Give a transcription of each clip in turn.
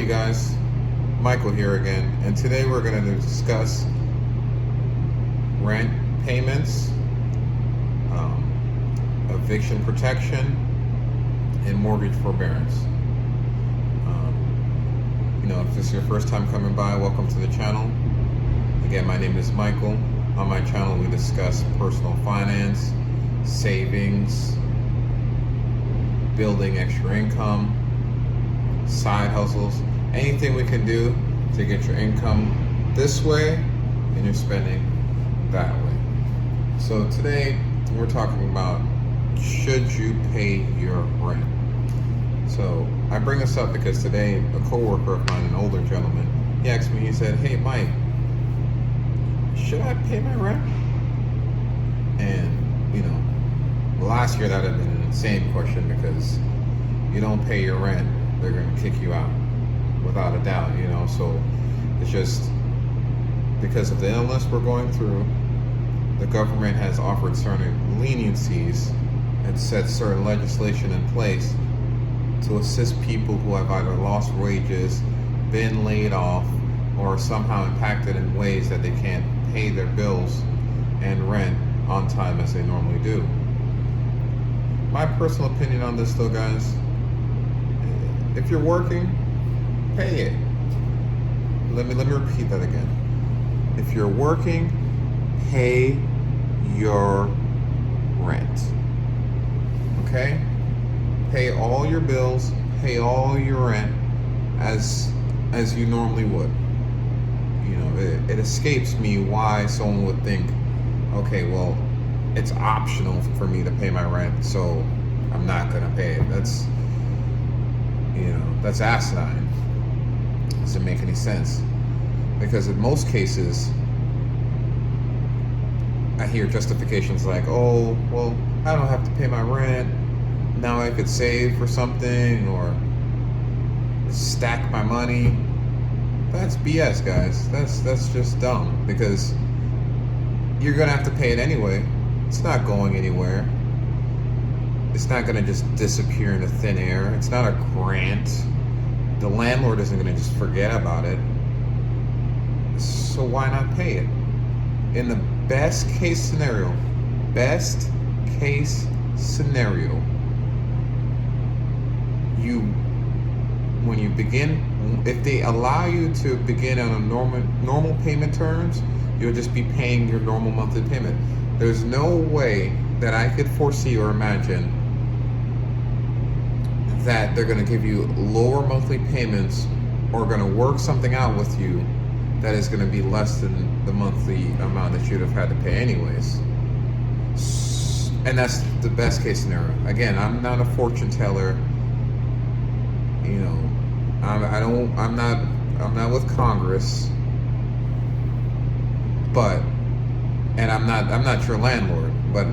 guys, Michael here again, and today we're going to discuss rent payments, eviction protection, and mortgage forbearance. If this is your first time coming by, welcome to the channel. Again, my name is Michael. On my channel we discuss personal finance, savings, building extra income, side hustles, anything we can do to get your income this way and your spending that way. So today we're talking about, should you pay your rent? So I bring this up because today a coworker of mine, an older gentleman, he asked me, he said, "Hey Mike, should I pay my rent?" And last year that had been an insane question, because you don't pay your rent, they're going to kick you out without a doubt, so it's just because of the illness we're going through. The government has offered certain leniencies and set certain legislation in place to assist people who have either lost wages, been laid off, or somehow impacted in ways that they can't pay their bills and rent on time as they normally do. My personal opinion on this though, guys, if you're working, pay it. Let me repeat that again. If you're working, pay your rent. Okay? Pay all your bills, pay all your rent as you normally would. It escapes me why someone would think, okay, well, it's optional for me to pay my rent, so I'm not gonna pay it. That's asinine. Doesn't make any sense. Because in most cases, I hear justifications like, oh, well, I don't have to pay my rent. Now I could save for something or stack my money. That's BS, guys. That's just dumb, because you're gonna have to pay it anyway. It's not going anywhere. It's not gonna just disappear into thin air. It's not a grant. The landlord isn't gonna just forget about it. So why not pay it? In the best case scenario, when you begin, if they allow you to begin on a normal payment terms, you'll just be paying your normal monthly payment. There's no way that I could foresee or imagine that they're going to give you lower monthly payments or going to work something out with you that is going to be less than the monthly amount that you'd have had to pay anyways. And that's the best case scenario. Again, I'm not a fortune teller. I'm not with Congress, and I'm not your landlord, but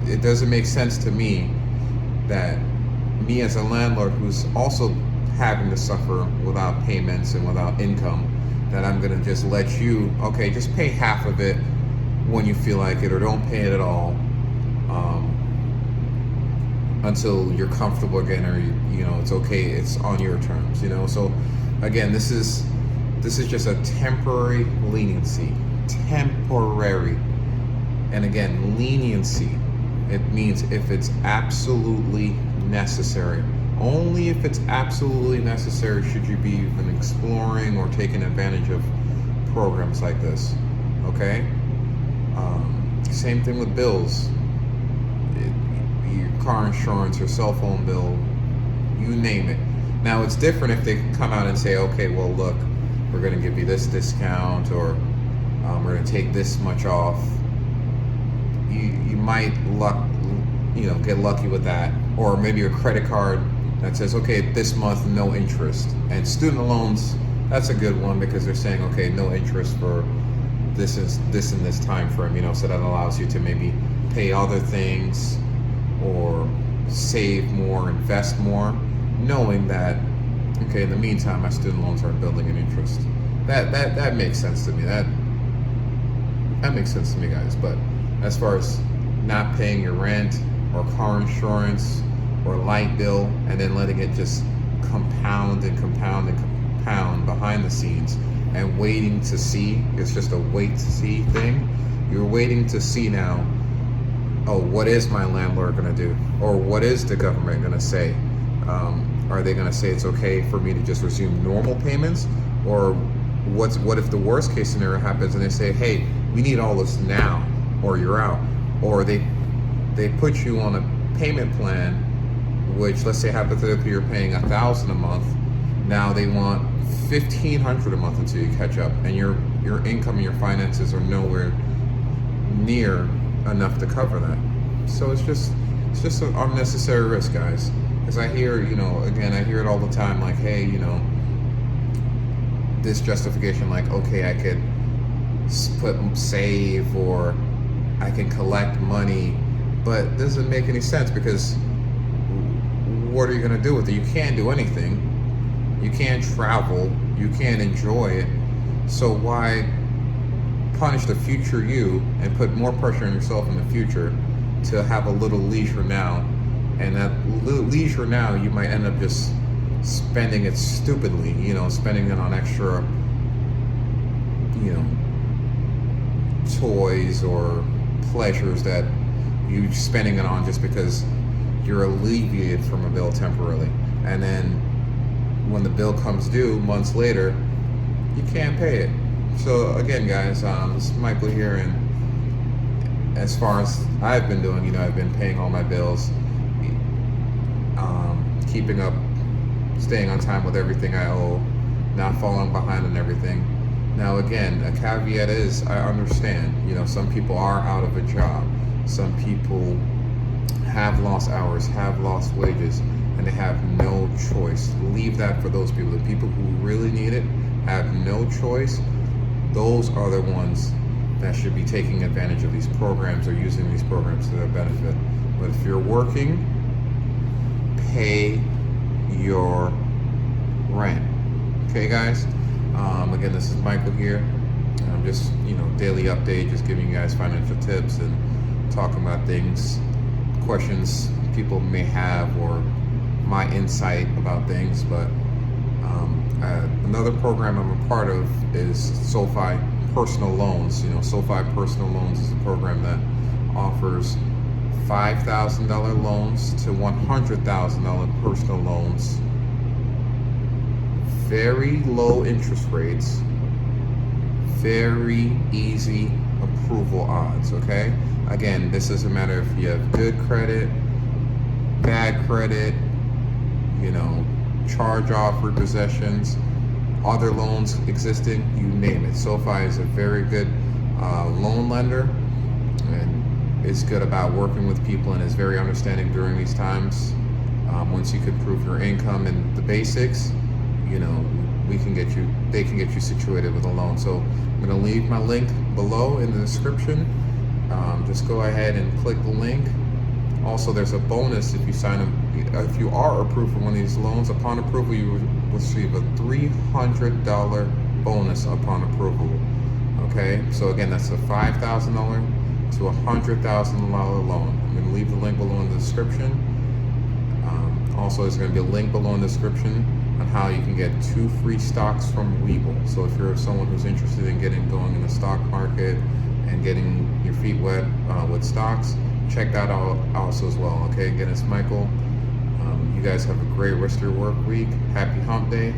it doesn't make sense to me that me as a landlord who's also having to suffer without payments and without income, that I'm gonna just let you, okay, just pay half of it when you feel like it, or don't pay it at all until you're comfortable again, or it's okay, it's on your terms. So again, this is just a temporary leniency. Temporary. And again, leniency, it means if it's absolutely necessary. Only if it's absolutely necessary should you be even exploring or taking advantage of programs like this. Okay? Same thing with bills. Your car insurance, your cell phone bill, you name it. Now it's different if they come out and say, okay, well look, we're going to give you this discount, or we're going to take this much off. You might get lucky with that, or maybe a credit card that says, okay, this month no interest. And student loans, that's a good one, because they're saying, okay, no interest for this and this time frame, so that allows you to maybe pay other things or save more, invest more, knowing that, okay, in the meantime my student loans are building an interest. That makes sense to me. That makes sense to me, guys. But as far as not paying your rent or car insurance or light bill, and then letting it just compound and compound and pound behind the scenes and waiting to see. It's just a wait to see thing. You're waiting to see now, oh, what is my landlord going to do? Or what is the government going to say? Are they going to say it's okay for me to just resume normal payments? Or what if the worst case scenario happens and they say, hey, we need all this now, or you're out? Or they put you on a payment plan, which, let's say hypothetically you're paying $1,000 a month. Now they want $1,500 a month until you catch up, and your income and your finances are nowhere near enough to cover that. So it's just an unnecessary risk, guys. Because I hear, again, I hear it all the time, like, hey, this justification, like, okay, I could save, or I can collect money, but it doesn't make any sense, because what are you going to do with it? You can't do anything. You can't travel. You can't enjoy it. So why punish the future you and put more pressure on yourself in the future to have a little leisure now? And that little leisure now, you might end up just spending it stupidly, spending it on extra, toys or pleasures that you're spending it on just because you're alleviated from a bill temporarily. And then when the bill comes due months later, you can't pay it. So again, guys, this is Michael here, and as far as I've been doing, I've been paying all my bills, keeping up, staying on time with everything I owe, not falling behind on everything. Now again, a caveat is, I understand, some people are out of a job. Some people have lost hours, have lost wages, and they have no choice. Leave that for those people. The people who really need it have no choice. Those are the ones that should be taking advantage of these programs or using these programs to their benefit. But if you're working, pay your rent. Okay, guys? Again, this is Michael here. I'm just, daily update, just giving you guys financial tips and talking about things, questions people may have, or my insight about things. But another program I'm a part of is SoFi Personal Loans. SoFi Personal Loans is a program that offers $5,000 loans to $100,000 personal loans. Very low interest rates, very easy approval odds, okay? Again, this is a matter if you have good credit, bad credit, charge off repossessions, other loans existing, you name it. SoFi is a very good loan lender, and is good about working with people, and is very understanding during these times. Once you can prove your income and the basics, they can get you situated with a loan. So I'm going to leave my link below in the description. Just go ahead and click the link. Also, there's a bonus if you sign up. If you are approved for one of these loans, upon approval, you will receive a $300 bonus upon approval. Okay, so again, that's a $5,000 to $100,000 loan. I'm going to leave the link below in the description. Also, there's going to be a link below in the description on how you can get 2 free stocks from Webull. So if you're someone who's interested in getting going in the stock market and getting your feet wet with stocks, check that out also as well. Okay, again, it's Michael. You guys have a great rest of your work week. Happy hump day.